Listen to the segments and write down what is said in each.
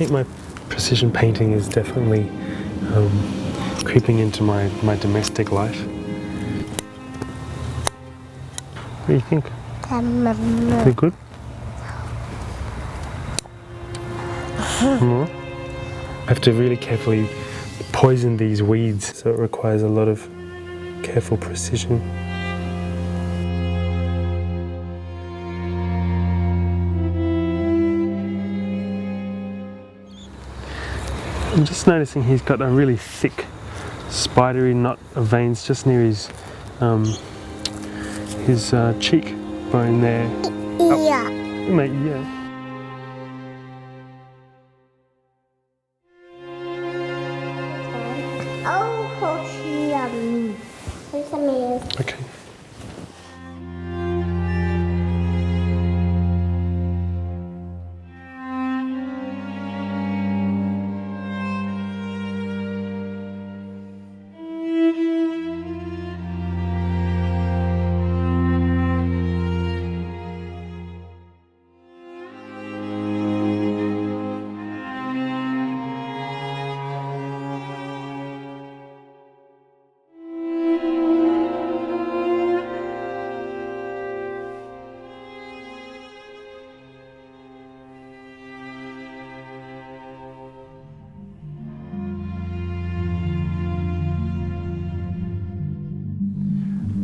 think my precision painting is definitely creeping into my domestic life. What do you think? They're good? More? I have to really carefully poison these weeds, so it requires a lot of careful precision. I'm just noticing he's got a really thick, spidery knot of veins just near his cheekbone there. Yeah. Oh, mate, yeah. Okay.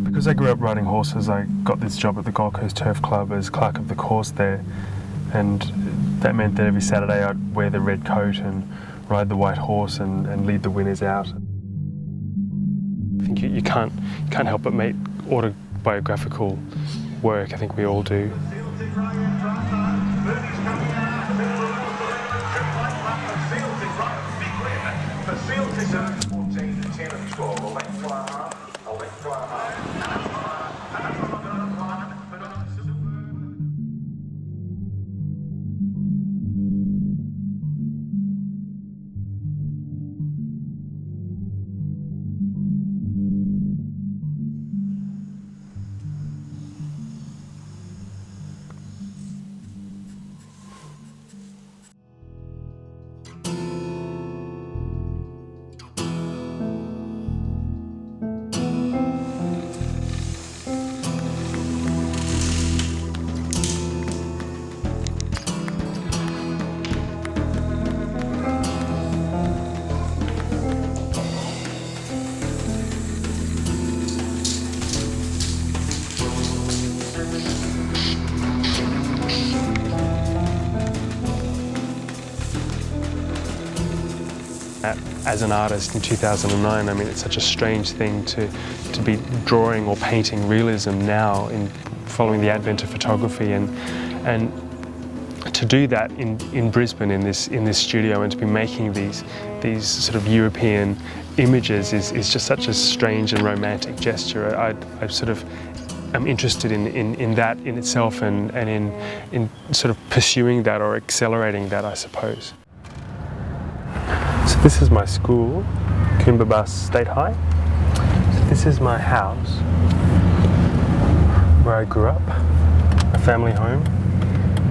Because I grew up riding horses, I got this job at the Gold Coast Turf Club as clerk of the course there, and that meant that every Saturday I'd wear the red coat and ride the white horse and lead the winners out. I think you can't help but make autobiographical work. I think we all do. As an artist in 2009, I mean, it's such a strange thing to be drawing or painting realism now, in following the advent of photography, and to do that in Brisbane in this studio, and to be making these sort of European images is just such a strange and romantic gesture. I sort of am interested in that in itself, and in sort of pursuing that or accelerating that, I suppose. So this is my school, Coombe State High. So this is my house, where I grew up, a family home,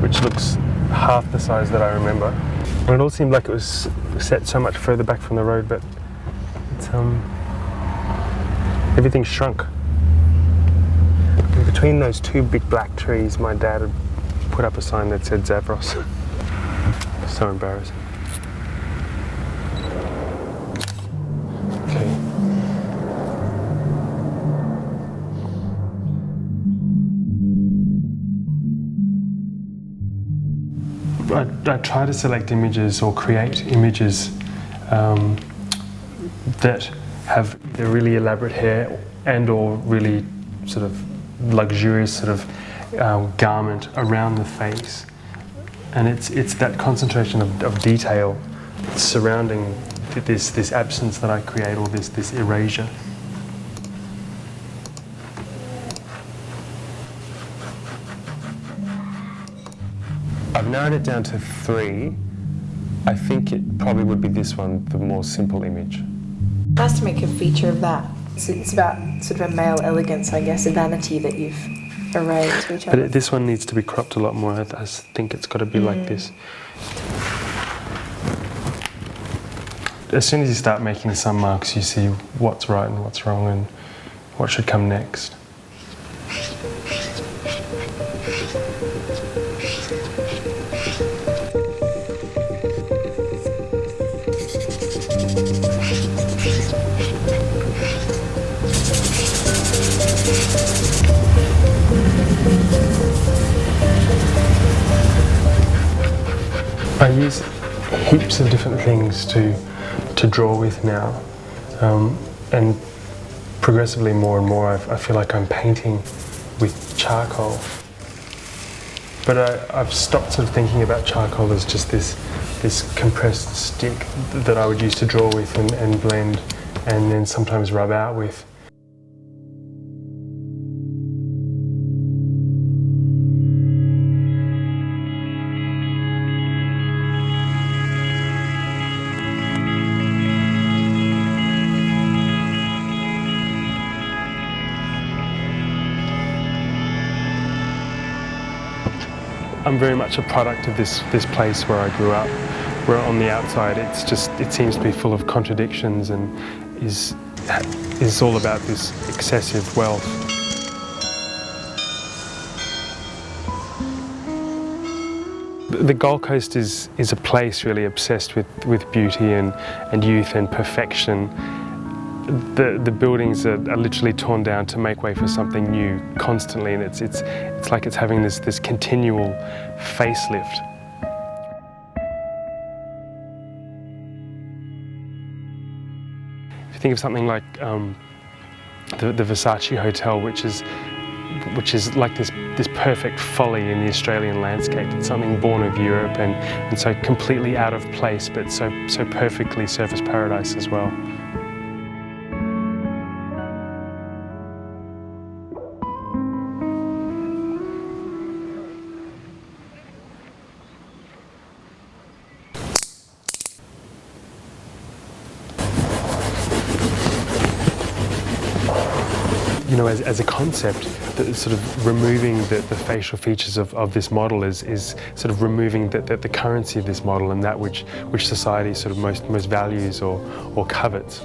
which looks half the size that I remember. And it all seemed like it was set so much further back from the road, but it's, everything shrunk. And between those two big black trees, my dad had put up a sign that said Zavros. So embarrassing. I try to select images or create images that have the really elaborate hair and or really sort of luxurious sort of garment around the face, and it's that concentration of detail surrounding this absence that I create, or this erasure. I've narrowed it down to 3. I think it probably would be this one, the more simple image. Nice to make a feature of that. It's about sort of a male elegance, I guess, a vanity that you've arrayed to each other. But this one needs to be cropped a lot more. I think it's got to be like this. as soon as you start making some marks, you see what's right and what's wrong and what should come next. I use heaps of different things to draw with now, and progressively more and more I feel like I'm painting with charcoal. But I've stopped sort of thinking about charcoal as just this compressed stick that I would use to draw with and blend and then sometimes rub out with. I'm very much a product of this place where I grew up, where on the outside it seems to be full of contradictions and is all about this excessive wealth. The Gold Coast is a place really obsessed with beauty and youth and perfection. The buildings are literally torn down to make way for something new constantly, and it's like it's having this continual facelift. If you think of something like the Versace Hotel, which is like this perfect folly in the Australian landscape. It's something born of Europe and so completely out of place, but so perfectly surface paradise as well. You know, as a concept, sort of removing the facial features of this model is sort of removing the currency of this model and that which society sort of most values or covets.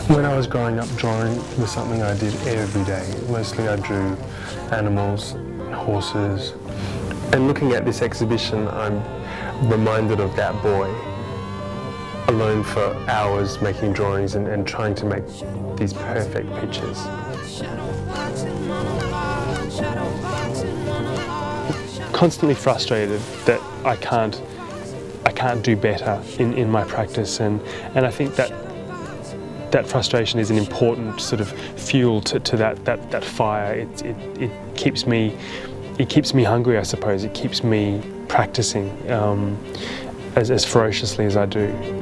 When I was growing up, drawing was something I did every day. Mostly I drew animals, horses. And looking at this exhibition, I'm reminded of that boy, alone for hours making drawings and trying to make these perfect pictures. Constantly frustrated that I can't do better in my practice, and I think that frustration is an important sort of fuel to that fire. It keeps me hungry, I suppose. It keeps me practicing as ferociously as I do.